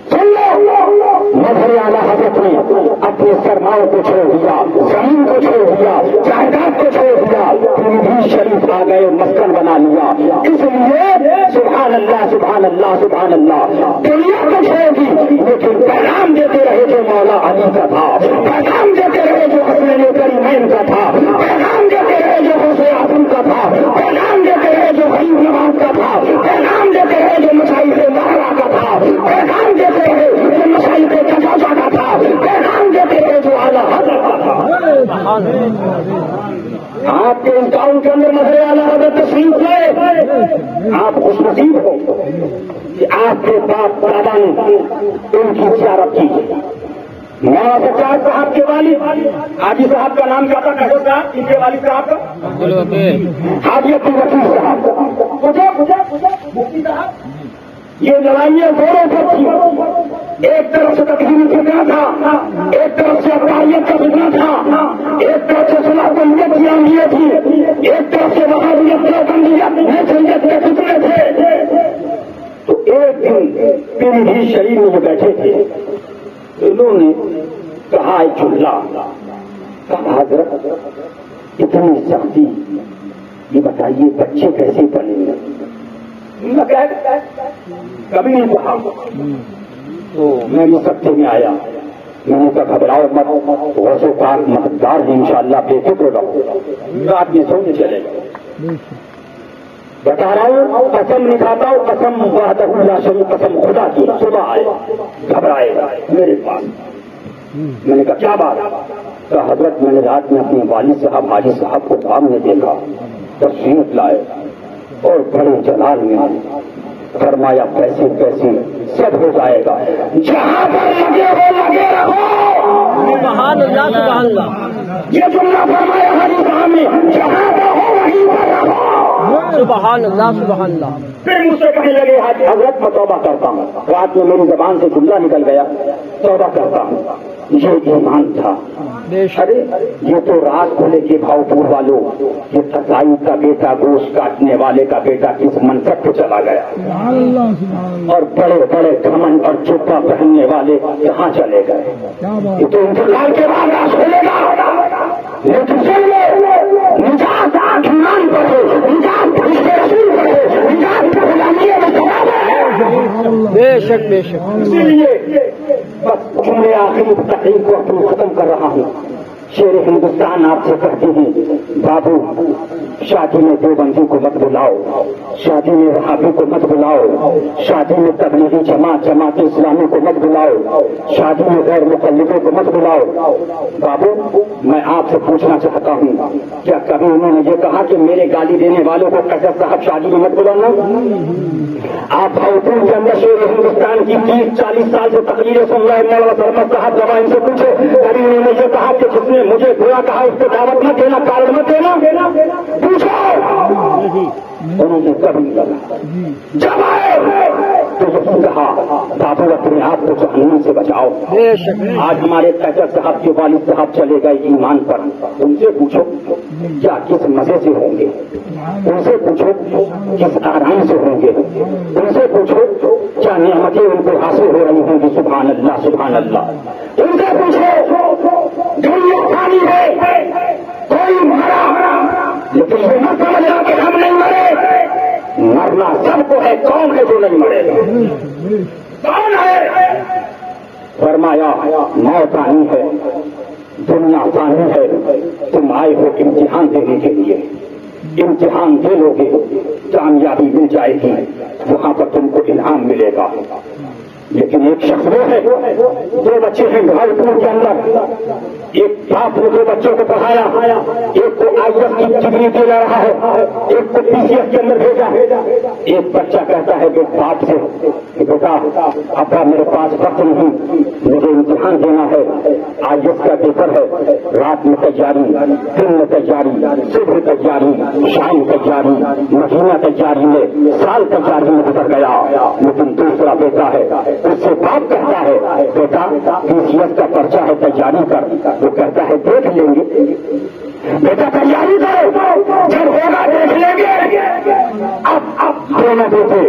سن لو مظہر اعلیٰ حضرت نے اپنے سرماؤں کو چھوڑ دیا، زمین کو چھوڑ دیا، جائیداد کو چھوڑ دیا، بھی شریف آ گئے، مسکن بنا لیا. اس لیے سبحان اللہ سبحان اللہ سبحان اللہ. دنیا کو چھوڑ دی لیکن پیغام دیتے رہے جو مولا علی کا تھا، پیغام دیتے رہے جو حسنین کریمین کا تھا، پیغام دیتے رہے جو حسین اعظم کا تھا، پیغام دیتے رہے جو غریب نواز کا تھا، پیغام دیتے رہے جو مشائخ مہرا کا تھا، پیغام دیتے رہے جو مشائخ چچا کا تھا، پیغام دیتے رہے جو اعلیٰ حضرت کا تھا. آپ کے امتحان کے اندر مظہر اعلیٰ حضرت تشریف لائے. آپ خوش نصیب ہو کہ آپ کے باپ دادا نے ان کی زیارت کی. مولانا سجاد صاحب کے والد حاجی صاحب کا نام کیا تھا؟ کہو صاحب ان کے والد صاحب کا حاجی عبد الوکیل صاحب. مفتی صاحب یہ لڑائیاں زوروں پر تھی. ایک طرف سے تقسیم فتنہ تھا، ایک طرف سے افغانیت کا فتنہ تھا، ایک طرف سے صلاح بندیت کی اہمیت تھی، ایک طرف سے وہابیت کی بندیت نیچریت کے فتنے تھے. تو ایک دن پیری بھی شریف میں بیٹھے تھے، انہوں نے کہا چولہا کہا حضرت اتنی سختی، یہ بتائیے بچے کیسے پلیں گے؟ کبھی نہیں کہا. تو میں سکتے میں آیا، میں نے کہا گھبراؤ مت، غوث پاک مددگار ہیں انشاءاللہ، بے فکر رہو. رات میں سونے چلے گئے. بتا رہا ہوں قسم نہیں کھاتا ہوں، قسم وحدہ لا شریک، قسم خدا کی. صبح آئے گھبرائے میرے پاس. میں نے کہا کیا بات؟ کہا حضرت میں نے رات میں اپنے والد صاحب حاجی صاحب کو خواب میں دیکھا، تشریف لائے اور بڑے جلال میں فرمایا پیسے پیسے سب ہو جائے گا، جہاں پر لگے ہو لگے رہو. سبحان اللہ سبحان اللہ. یہ جملہ فرمایا حدیث میں جہاں پہ ہو وہیں پر رہو. سبحان اللہ سبحان اللہ. پھر مجھ سے کہنے لگے حضرت میں توبہ کرتا ہوں. رات میں میری زبان سے جملہ نکل گیا توبہ کرتا ہوں. یہ ایمان تھا. ارے یہ تو رات کو لے کے بھاؤپور والوں یہ تسائی کا بیٹا گوشت کاٹنے والے کا بیٹا کس منصب پہ چلا گیا اور بڑے بڑے گھمن اور چپا پہننے والے کہاں چلے گئے. یہ تو انتقال کے بعد راز کھلے گا. لیکن سن لو نجات ایمان پر ہے, نجات رشتے رسول پر ہے, نجات غلامی میں بے شک بے شک. اسی لیے بس جملے آخری تقریر کو اپنی ختم کر رہا ہوں. شیر ہندوستان آپ سے کہتے ہیں بابو شادی میں دیوبندی کو مت بلاؤ, شادی میں وہابی کو مت بلاؤ, شادی میں تبلیغی جماعت اسلامی کو مت بلاؤ, شادی میں غیر مقلدوں کو مت بلاؤ. بابو میں آپ سے پوچھنا چاہتا ہوں کیا کبھی انہوں نے یہ کہا کہ میرے گالی دینے والوں کو قیصر صاحب شادی میں مت بلانا؟ آپ بھاؤپور کے اندر شیر ہندوستان کی 30-40 سال سے تقریریں سن رہے مولانا سرمد صاحب جب ان سے پوچھے کبھی انہوں نے یہ کہا کہ جس نے مجھے برا کہا اس کو دعوت مت دینا, کارڈ مت دینا؟ پوچھو. انہوں نے کبھی کہا. جب آئے تو یہی کہا بابو اپنے آپ کو جہنم سے بچاؤ. آج ہمارے قیصر صاحب کے والد صاحب چلے گئے ایمان پر. ان سے پوچھو کیا کس مزے سے ہوں گے, ان سے پوچھو کس آرام سے ہوں گے, ان سے پوچھو کیا نعمتیں ان کو حاصل ہو رہی ہوں گی. سبحان اللہ سبحان اللہ. ان سے پوچھو دنیا پانی ہے کوئی مرا لیکن یہ مت سمجھنا کہ ہم نہیں مرے. مرنا سب کو ہے, کون ہے جو نہیں مرے گا؟ کون ہے؟ فرمایا موت آنی ہے, دنیا فانی ہے, تم آئے ہو امتحان دینے کے لیے. امتحان دے لو گے کامیابی مل جائے گی, وہاں پر تم کو انعام ملے گا. لیکن ایک شخص وہ ہے, 2 بچے ہیں بھاؤپور کے اندر, ایک باپ نے 2 بچوں کو پڑھایا, ایک کو IAS کی ڈگری دے رہا ہے, ایک کو PCS کے اندر بھیجا. ایک بچہ کہتا ہے کہ باپ سے بیٹا ابا میرے پاس وقت نہیں, مجھے امتحان دینا ہے, IAS کا پیپر ہے, رات میں تیاری, دن میں تیاری, صبح تیاری, شام تیاری, مہینہ تیاری میں, سال تیاری میں گزر گیا. لیکن دوسرا بیٹا ہے, اس سے باپ کہتا ہے بیٹا PCS کا پرچہ ہے تیاری کر. وہ کہتا ہے دیکھ لیں گے. بیٹا تیاری کرو, جب ہوگا دیکھ لیں گے. اب دونوں بیٹے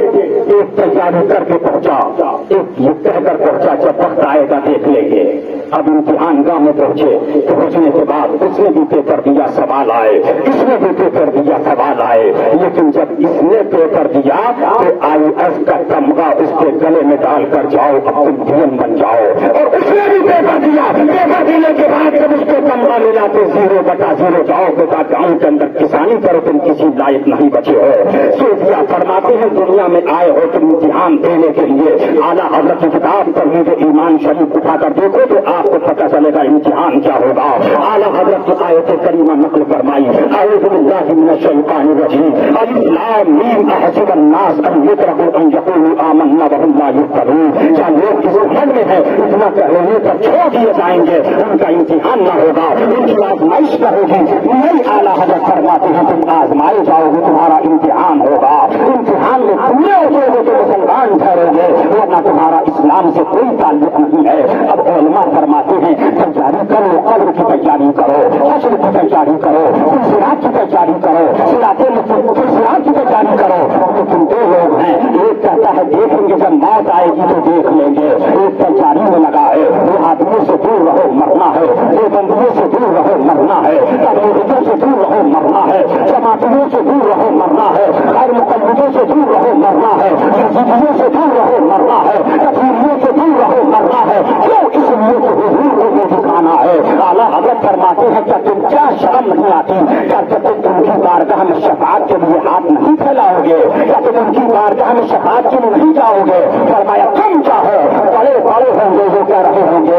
ایک تیاری کر کے پہنچا, ایک یہ کہہ کر پہنچا جب وقت آئے گا دیکھ لیں گے. اب امتحان گاہ میں پہنچنے کے بعد اس نے بھی پیپر دیا, سوال آئے, اس نے بھی پیپر دیا, سوال آئے. لیکن جب اس نے پیپر دیا تو IAS کا تمغہ اس کے گلے میں ڈال کر جاؤ, اب تم DN بن جاؤ. اور اس نے بھی پیپر دیا, پیپر دینے کے بعد جب اس کو تمغہ ملا تو 0/0 جاؤ بیٹا گاؤں کے اندر کسانی کرو, تم کسی لائق نہیں بچے ہو. صوفیہ فرماتے ہیں دنیا میں آئے ہو تم امتحان دینے کے لیے. اعلیٰ حضرت کی کتاب پر مجھے ایمان شریف اٹھا کر دیکھو تو آپ کو پتہ چلے گا امتحان کیا ہوگا. اعلیٰ حضرت کی آیت کریمہ نقل فرمائی, اعوذ باللہ من الشیطان الرجیم, الف لام میم احسب الناس ان یترکوا ان یقولوا آمنا وهم لا یفتنون. کیا لوگ اس حد میں ہے اتنا کہنے پر چھوڑ دیے جائیں گے, ان کا امتحان نہ ہوگا, ان کی آزمائش نہ ہوگی. نہیں, اعلیٰ حضرت فرماتے ہیں تم آزمائے جاؤ گے, تمہارا امتحان ہوگا. امتحان میں پورے ہوتے ہو تو مسلمان ٹھہرو گے, ورنہ تمہارا اسلام سے کوئی تعلق نہیں ہے. اب علماء فرماتے ہیں تیاری کرو, قبر کی تیاری کرو, حشر کی تیاری کرو, صراط کی تیاری کرو, صراط کی تیاری کرو. لیکن 2 لوگ ہیں, ایک کہتا ہے دیکھیں گے جب موت آئے گی تو دیکھ لیں گے, ایک تیاری میں لگا ہے. وہ آدمیوں سے دور رہو مرنا ہے, وہ بندیوں سے دور رہو مرنا ہے, تبلیغیوں سے دور رہو مرنا ہے, جماعتیوں سے دور رہو مرنا ہے, غیر مقلدوں سے دور رہو مرنا ہے, یزیدیوں سے دور رہو مرنا ہے, تکفیریوں سے دور رہو مرنا ہے. کیوں؟ اس لیے کہ حضور کو یہ دکھانا ہے. اعلیٰ حضرت فرماتے ہیں کیا تم کیا شرم نہیں آتی, کیا تم ان کی بارگاہ میں شفاعت کے لیے ہاتھ نہیں پھیلاؤ گے, کیا تم ان کی بارگاہ میں شفاعت کے لیے نہیں جاؤ گے؟ فرمایا تم چاہو, بڑے بڑے ہوں گے جو کہہ رہے ہوں گے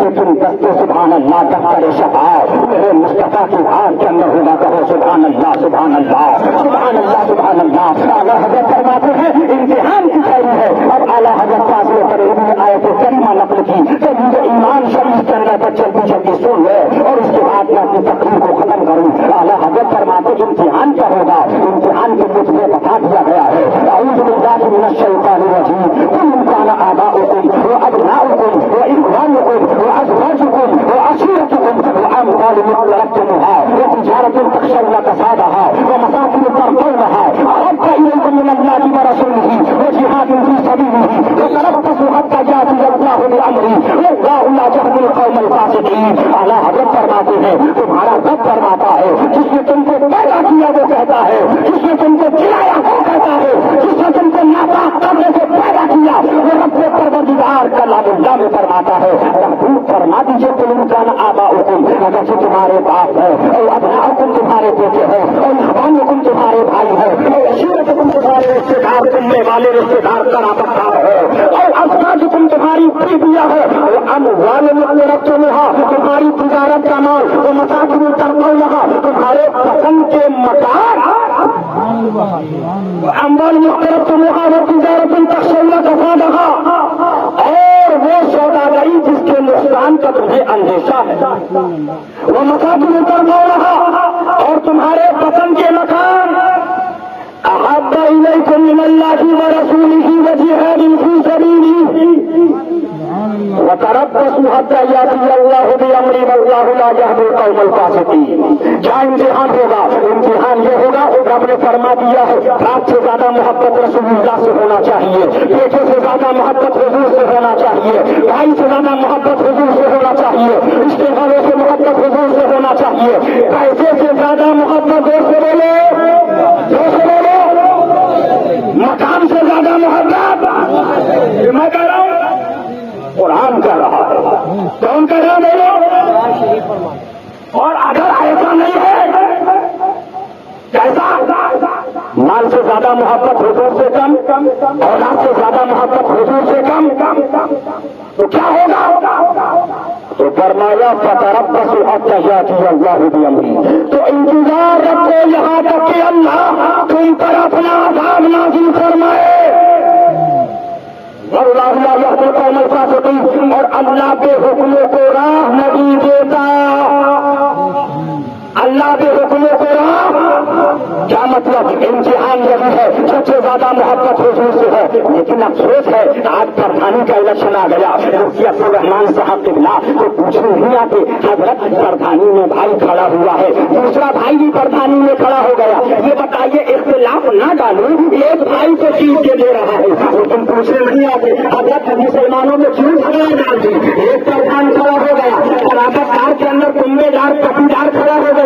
لیکن دستے سبحان اللہ دفتر شفاعت میرے مصطفیٰ کی ہاتھ کے اندر ہوگا. کہو سبحان اللہ سبحان اللہ سبحان اللہ سبحان اللہ. اعلیٰ حضرت فرماتے ہیں امتحان کی شاعری ہے. اب اعلیٰ حضرت فاصلے پر آیت کریمہ نقل کی تو من الشيطان الرجيم قل إن كان آباؤكم وأبناؤكم وإخوانكم وأزواجكم وعشيرتكم وأموال اقترفتموها وتجارة تخشون كسادها ومساكن ترضونها أحب إليكم من الله ورسوله وجهاد في سبيله وتربصوا حتى يأتي الله بأمره والله لا يهدي القوم الفاسقين. اعلیٰ حضرت فرماتے ہیں تمہارا رب فرماتا ہے جس نے تم کو پیدا کیا وہ کہتا ہے، جس نے تم کو کھلایا وہ کہتا ہے، جس نے تم کو ناپاک کرنے سے پیدا کیا وہ رب پروردگار کلام اللہ میں فرماتا ہے. محبوب فرما دیجیے تم انسان آباؤکم اگرچہ تمہارے باپ ہے اور ابناؤکم تمہارے بیٹے ہیں اور اخوانکم تمہارے بھائی ہیں اور عشیرتکم تمہارے رشتے دار سننے والے رشتے دار قرابتدار ہے اور ازواجکم تمہاری بیویاں ہے اور اموال اقترفتموها تمہاری تجارت کا مال اور مساکن ترضونها تمہارے پسند کے مکان اموال اقترفتموها وتجارت تخشون کسادها اور وہ سوداگری جس کے نقصان کا تمہیں اندیشہ ہے وہ مساکن ترضونها اور تمہارے پسند کے مکان احب الیکم من اللہ ورسولہ وجہاد فی سبیلہ وتربصوا حتى يأتي الله بأمره والله لا يهدي القوم الفاسقين. کیا امتحان ہوگا؟ امتحان یہ ہوگا رب نے فرما دیا ہے باپ سے زیادہ محبت رسول اللہ سے ہونا چاہیے، بیٹے سے زیادہ محبت حضور سے ہونا چاہیے، بھائی سے زیادہ محبت حضور سے ہونا چاہیے، رشتے داروں سے محبت حضور سے ہونا چاہیے، پیسے سے زیادہ محبت دوست سے بولو، مقام سے زیادہ محبت میں کہہ رہا ہوں قرآن کہہ رہا ہے، کون کہہ رہا ہے؟ اور اگر ایسا نہیں ہے کیسا؟ مال سے زیادہ محبت حضور سے کم، اولاد سے زیادہ محبت حضور سے کم، تو کیا ہوگا؟ تو فرمایا فتربصوا حتى يأتي الله بأمره، تو انتظار رکھو یہاں تک کہ اللہ تم پر اپنا عذاب نازل فرمائے. اللہ لا يهدي القوم الفاسقين، اور اللہ کے حکموں کو راہ نہیں دیتا، اللہ کے حکموں کو راہ. کیا مطلب؟ امتحان یہی ہے سب سے زیادہ محبت حضور سے ہے، لیکن افسوس ہے آج پردھانی کا الیکشن آ گیا، مفتی عبدالرحمان صاحب قبلہ تو پوچھنے نہیں آتے حضرت پردھانی میں بھائی کھڑا ہوا ہے، دوسرا بھائی بھی پردھانی میں کھڑا ہو گیا، یہ بتائیے اختلاف نہ ڈالوں ایک بھائی کو چیز کے دے رہا ہے، لیکن پوچھنے نہیں آتے حضرت مسلمانوں میں کیوں جھگڑا ڈال دی، ایک پردھان کھڑا ہو گیا، قرابت دار کے اندر کنبے دار پٹیدار کھڑا ہو گیا،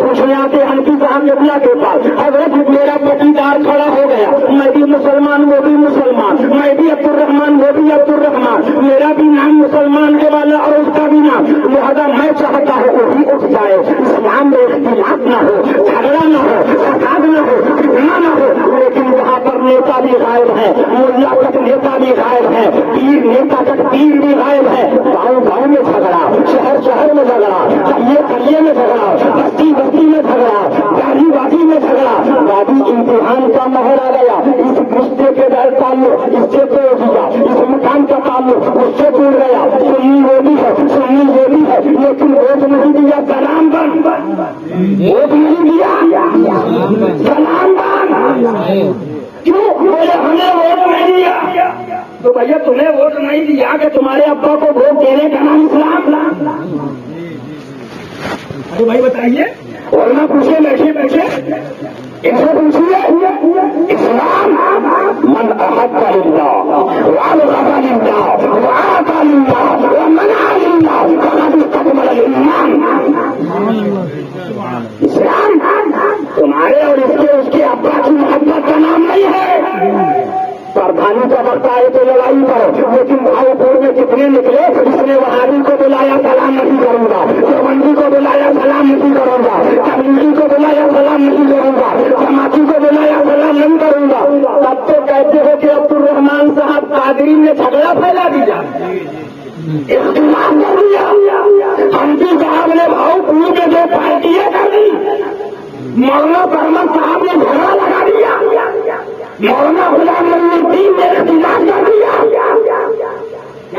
پوچھنے آتے حنفی صاحب قبلہ کے پاس حضرت میرا پٹیدار کھڑا ہو گیا، میں بھی مسلمان وہ بھی مسلمان، میں بھی عبد الرحمان وہ بھی عبد الرحمان، میرا بھی نام مسلمان کے والا اور اس کا بھی نام، لہذا میں چاہتا ہوں وہی اٹھ جائے، اسلام میں اختلاف نہ ہو، جھگڑا نہ ہو، فساد نہ ہو، فتنہ نہ ہو، لیکن وہاں پر نیتا بھی غائب ہے، ملا تک نیتا بھی غائب ہے، پیر نیتا تک پیر بھی غائب ہے، گاؤں گاؤں میں جھگڑا، شہر شہر میں جھگڑا، قریے قریے میں جھگڑا، بستی بستی میں جھگڑا، گاڑی وادی میں جھگڑا. وادی امتحان کا مہر آ گیا، اس رشتے کے تعلق اس سے توڑ دیا، اس مکان کا تعلق اس سے ٹوٹ گیا، سنی وہ بھی ہے سنی یہ بھی ہے، لیکن ووٹ نہیں دیا سلام بند، ووٹ نہیں دیا سلام بند. کیوں بولے ہمیں ووٹ نہیں دیا؟ تو بھیا تمہیں ووٹ نہیں دیا کہ تمہارے ابا کو ووٹ دینے کا نام اسلام؟ ارے بھائی بتائیے، اور نہ پوچھے بیٹھے بیٹھے ان سے پوچھیے اسلام من احب للہ وابغض للہ وآتى للہ ومنع للہ فقد استكمل الایمان. اسلام تمہارے اور اس کے ابا کی محبت کا نام نہیں ہے. پردھانی کا وقت آئے تو لڑائی کرو، لیکن بھائی پور میں کتنے نکلے، اس نے وہابی کو بلایا سلام نہیں کروں گا، دیوبندی کو بلایا سلام نہیں کروں گا، تبلیغی کو بلایا سلام نہیں کروں گا، جماعتی کو بلایا سلام نہیں کروں گا. تب تو کہتے ہو کہ عبد الرحمان صاحب قادری نے جھگڑا پھیلا دیا، اختلاف کر دیا، حنفی صاحب نے بھاؤ پور کے دو پارٹیاں کر دی، مولانا برمن صاحب نے جھگڑا لگا دیا، مولانا غلام نبی الدین نے اختلاف کر دیا.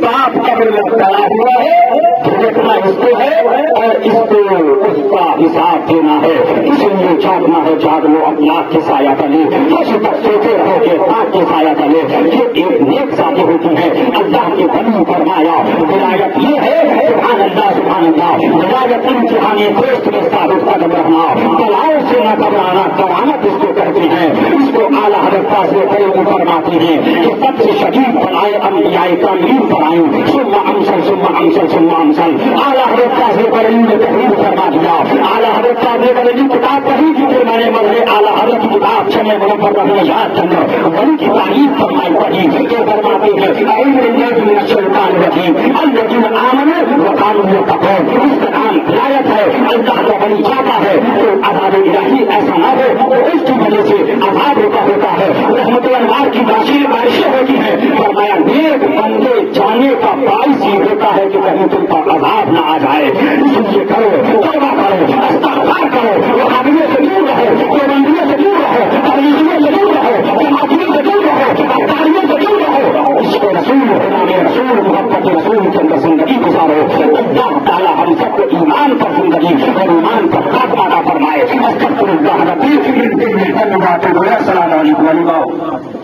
باپ قبر میں پڑا ہوا ہے، دیکھنا اس کو ہے اور اس کو اس کا حساب دینا ہے، اس لیے جاگنا ہے، جاگ لو اللہ کے سایہ تلے، کسی تک سوچے رہو کہ پاک کے سایہ تلے، یہ ایک نیک ذاتی ہوتی ہے۔ اللہ کے بنی فرمایا ولایت یہ ہے، سبحان اللہ سبحان اللہ، ولایت امتحانی دوست کے ثابت قدم رہنا، بلاؤ سے نہ گھبرانا، کرامت اس کو کہتے ہیں۔ اس کو اعلیٰ حضرت سے بڑے فرماتے ہیں کہ سب سے شدید بلائے انبیاء کاملین پر آئیں، ثم امثل ثم امثل ثم امثل۔ اعلیٰ حضرت سے بڑے نے تحریر فرما دیا، اعلیٰ حضرت نے بڑے کی کتاب پڑھی کہ میں نے مرے اعلیٰ حضرت کی کتاب چلے منور رہنے یاد کرنا ولی کی تعریف فرمائی پڑھی کہ فرماتے ہیں اعوذ باللہ من الشیطان الرجیم الذین آمنوا وقالوا یتقون۔ اس کا نام ہدایت ہے، اللہ کا ولی چاہتا ہے تو عذاب الہی ایسا نہ ہو تو اس کی وجہ سے عذاب ہوتا ہے، رحمت اللہ کی بارشیں ہوتی ہیں۔ فرمایا نیک بندے جانے کا باعث یہ ہوتا ہے کہ کہیں تم پر عذاب نہ آ جائے، اس لیے کرو، توبہ کرو، استغفار کرو، وہابیوں سے دور رہو، دیوبندیوں سے دور رہو، تبلیغیوں سے دور رہو، جماعتیوں سے دور رہو، افطاریوں سے دور رہو، اس کو رسول ہونا میں رسول محبت رسول کے اندر زندگی گزارو۔ اللہ تعالیٰ ہم سب کو ایمان پر زندگی اور ایمان پر خاتمہ عطا فرمائے۔ استغفر اللہ ربی من کل ذنب واتوب الیہ۔ السلام علیکم۔